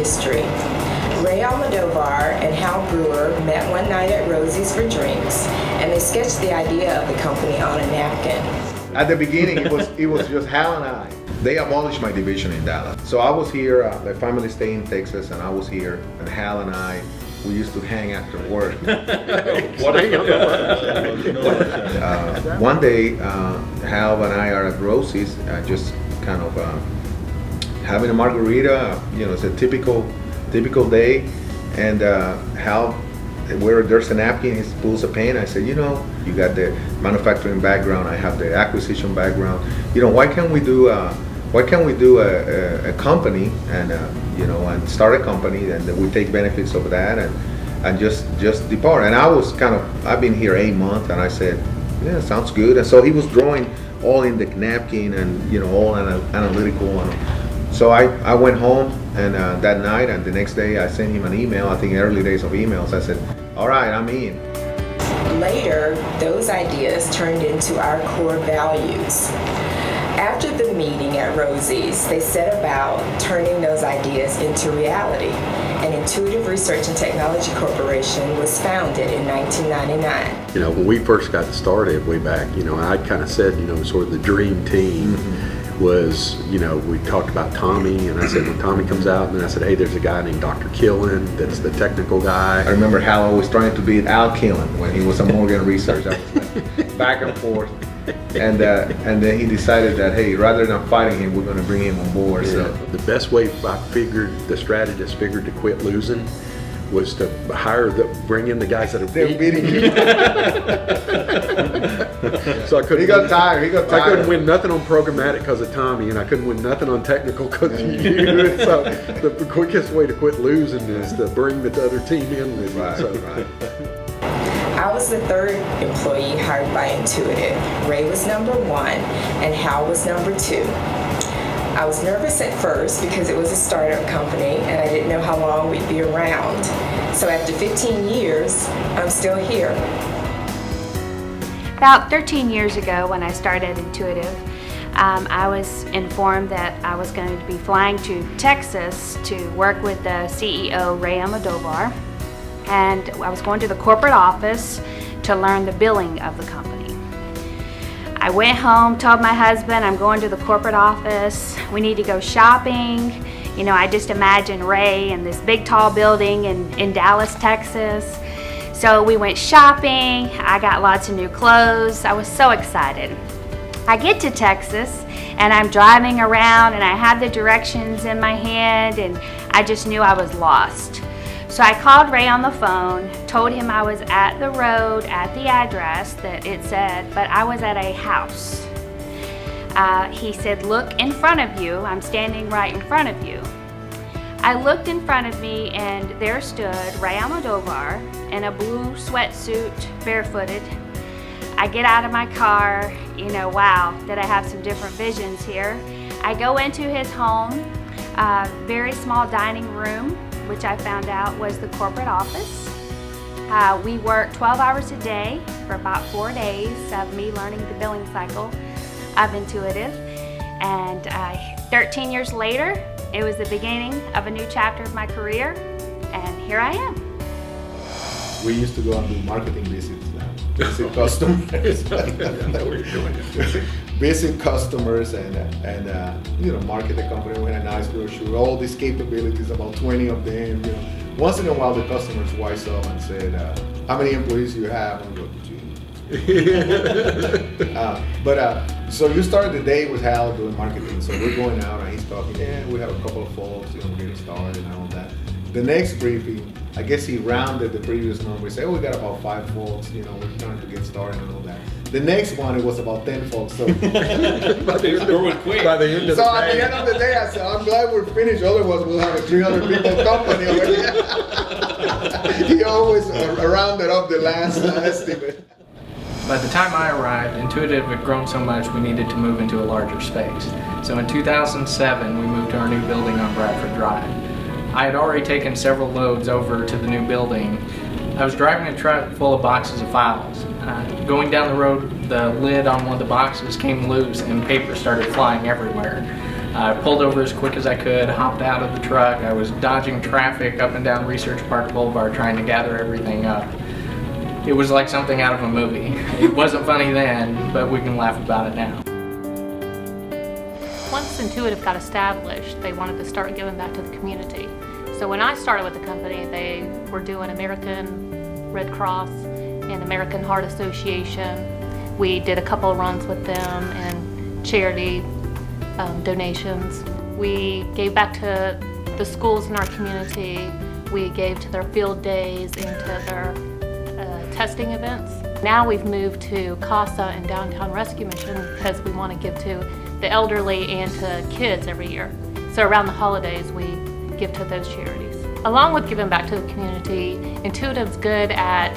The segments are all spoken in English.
history. Ray Almodovar and Hal Brewer met one night at Rosie's for drinks, and they sketched the idea of the company on a napkin. At the beginning, it was just Hal and I. They abolished my division in Dallas. So I was here, my family stayed in Texas, and I was here, and Hal and I, we used to hang after work. One day, Hal and I are at Rosie's, just kind of having a margarita. It's a typical day, and Hal, where there's a napkin, he pulls a pen. I said, you got the manufacturing background, I have the acquisition background. Why can't we do a company and and start a company, and we take benefits of that and just depart. And I've been here 8 months, and I said, yeah, sounds good. And so he was drawing all in the napkin and all analytical. So I went home, and that night and the next day I sent him an email. I think early days of emails. I said, all right, I'm in. Later, those ideas turned into our core values. After the meeting at Rosie's, they set about turning those ideas into reality. And Intuitive Research and Technology Corporation was founded in 1999. When we first got started way back, I kind of said, sort of the dream team. Was, we talked about Tommy, and I said, when Tommy comes out, and then I said, hey, there's a guy named Dr. Killen that's the technical guy. I remember Hal always trying to beat Al Killen when he was at Morgan Research. I was like, back and forth. And then he decided that, hey, rather than fighting him, we're going to bring him on board. Yeah. So the best way the strategist figured to quit losing was to bring in the guys that are beating you. So I couldn't. He got tired. I couldn't win nothing on programmatic because of Tommy, and I couldn't win nothing on technical because of you. So the quickest way to quit losing is to bring the other team in with you. Right. I was the third employee hired by Intuitive. Ray was number 1, and Hal was number 2. I was nervous at first because it was a startup company and I didn't know how long we'd be around. So after 15 years, I'm still here. About 13 years ago when I started Intuitive, I was informed that I was going to be flying to Texas to work with the CEO, Ray Almodovar, and I was going to the corporate office to learn the billing of the company. I went home, told my husband I'm going to the corporate office, we need to go shopping. I just imagined Ray in this big tall building in Dallas, Texas. So we went shopping, I got lots of new clothes, I was so excited. I get to Texas and I'm driving around and I had the directions in my hand and I just knew I was lost. So I called Ray on the phone, told him I was at the road at the address that it said, but I was at a house. He said, look in front of you, I'm standing right in front of you. I looked in front of me and there stood Ray Almodovar in a blue sweatsuit, barefooted. I get out of my car, wow, did I have some different visions here. I go into his home, very small dining room, which I found out was the corporate office. We worked 12 hours a day for about 4 days of me learning the billing cycle of Intuitive. And 13 years later, it was the beginning of a new chapter of my career, and here I am. We used to go and do marketing visits now. Visit customers. Visit customers and market the company with a nice brochure. All these capabilities, about 20 of them. Once in a while, the customers wise up and said, "How many employees do you have?" I'm going, so you started the day with Hal doing marketing. So we're going out and he's talking. Yeah, we have a couple of folks, getting started and all that. The next briefing, I guess he rounded the previous number. He said, we got about 5 folks, we're trying to get started and all that. The next one, it was about 10 folks. So, By the end of so at the end of the day, I said, I'm glad we're finished. Otherwise, we'll have a 300 people company already. He always rounded up the last estimate. By the time I arrived, Intuitive had grown so much we needed to move into a larger space. So in 2007, we moved to our new building on Bradford Drive. I had already taken several loads over to the new building. I was driving a truck full of boxes of files. Going down the road, the lid on one of the boxes came loose and paper started flying everywhere. I pulled over as quick as I could, hopped out of the truck. I was dodging traffic up and down Research Park Boulevard trying to gather everything up. It was like something out of a movie. It wasn't funny then, but we can laugh about it now. Once Intuitive got established, they wanted to start giving back to the community. So when I started with the company, they were doing American Red Cross and American Heart Association. We did a couple of runs with them and charity donations. We gave back to the schools in our community. We gave to their field days and to their testing events. Now we've moved to CASA and Downtown Rescue Mission because we want to give to the elderly and to kids every year. So around the holidays, we give to those charities. Along with giving back to the community, Intuitive's good at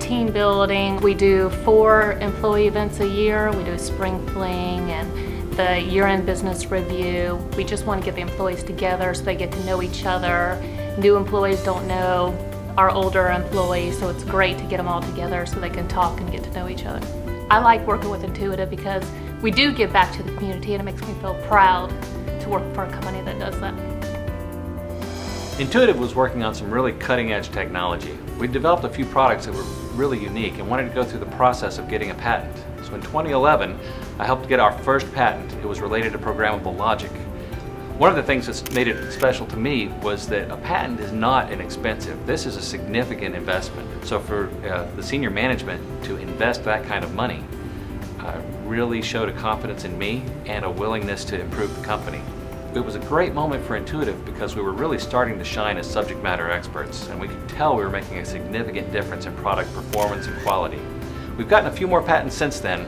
team building. We do 4 employee events a year. We do a spring fling and the year-end business review. We just want to get the employees together so they get to know each other. New employees don't know our older employees, so it's great to get them all together so they can talk and get to know each other. I like working with Intuitive because we do give back to the community, and it makes me feel proud to work for a company that does that. Intuitive was working on some really cutting-edge technology. We developed a few products that were really unique and wanted to go through the process of getting a patent. So in 2011, I helped get our first patent. It was related to programmable logic. One of the things that's made it special to me was that a patent is not inexpensive. This is a significant investment. So for the senior management to invest that kind of money really showed a confidence in me and a willingness to improve the company. It was a great moment for Intuitive because we were really starting to shine as subject matter experts, and we could tell we were making a significant difference in product performance and quality. We've gotten a few more patents since then,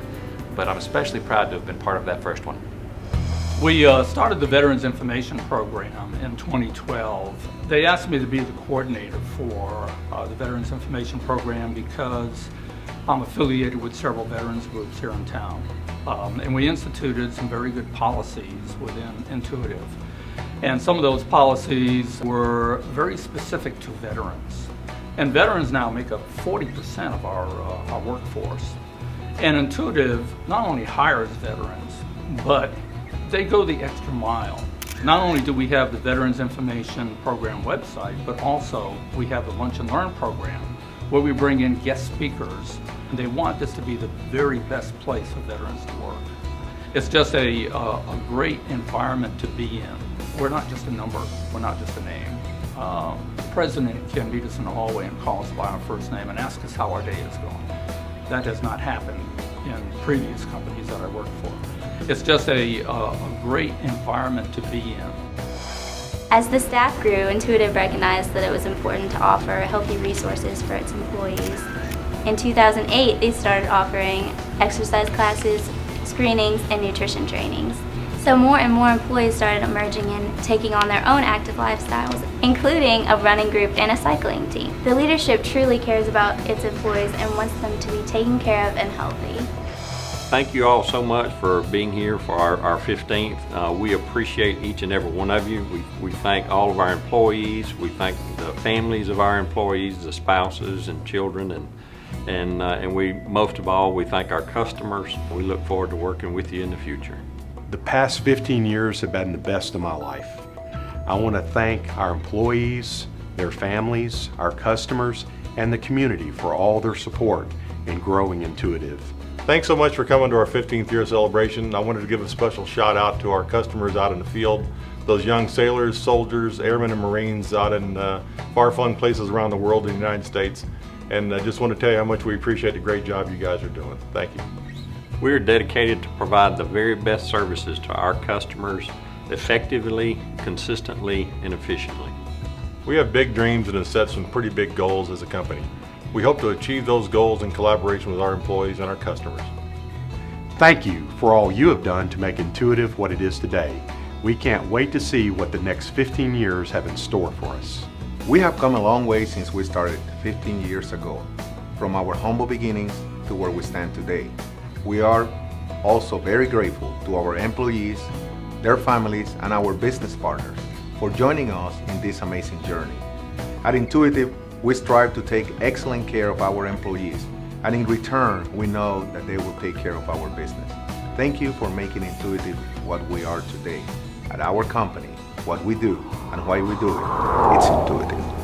but I'm especially proud to have been part of that first one. We started the Veterans Information Program in 2012. They asked me to be the coordinator for the Veterans Information Program because I'm affiliated with several veterans groups here in town. And we instituted some very good policies within Intuitive. And some of those policies were very specific to veterans. And veterans now make up 40% of our workforce. And Intuitive not only hires veterans, but they go the extra mile. Not only do we have the Veterans Information Program website, but also we have the Lunch and Learn program where we bring in guest speakers. And they want this to be the very best place for veterans to work. It's just a great environment to be in. We're not just a number, we're not just a name. The president can meet us in the hallway and call us by our first name and ask us how our day is going. That has not happened in previous companies that I worked for. It's just a great environment to be in. As the staff grew, Intuitive recognized that it was important to offer healthy resources for its employees. In 2008, they started offering exercise classes, screenings, and nutrition trainings. So more and more employees started emerging and taking on their own active lifestyles, including a running group and a cycling team. The leadership truly cares about its employees and wants them to be taken care of and healthy. Thank you all so much for being here for our 15th. We appreciate each and every one of you. We thank all of our employees. We thank the families of our employees, the spouses and children, and we, most of all, we thank our customers. We look forward to working with you in the future. The past 15 years have been the best of my life. I want to thank our employees, their families, our customers, and the community for all their support in growing Intuitive. Thanks so much for coming to our 15th year celebration. I wanted to give a special shout out to our customers out in the field, those young sailors, soldiers, airmen, and Marines out in far-flung places around the world in the United States. And I just want to tell you how much we appreciate the great job you guys are doing. Thank you. We are dedicated to provide the very best services to our customers effectively, consistently, and efficiently. We have big dreams and have set some pretty big goals as a company. We hope to achieve those goals in collaboration with our employees and our customers. Thank you for all you have done to make Intuitive what it is today. We can't wait to see what the next 15 years have in store for us. We have come a long way since we started 15 years ago, from our humble beginnings to where we stand today. We are also very grateful to our employees, their families, and our business partners for joining us in this amazing journey. At Intuitive, we strive to take excellent care of our employees, and in return, we know that they will take care of our business. Thank you for making Intuitive what we are today. at our company, what we do and why we do it, it's intuitive.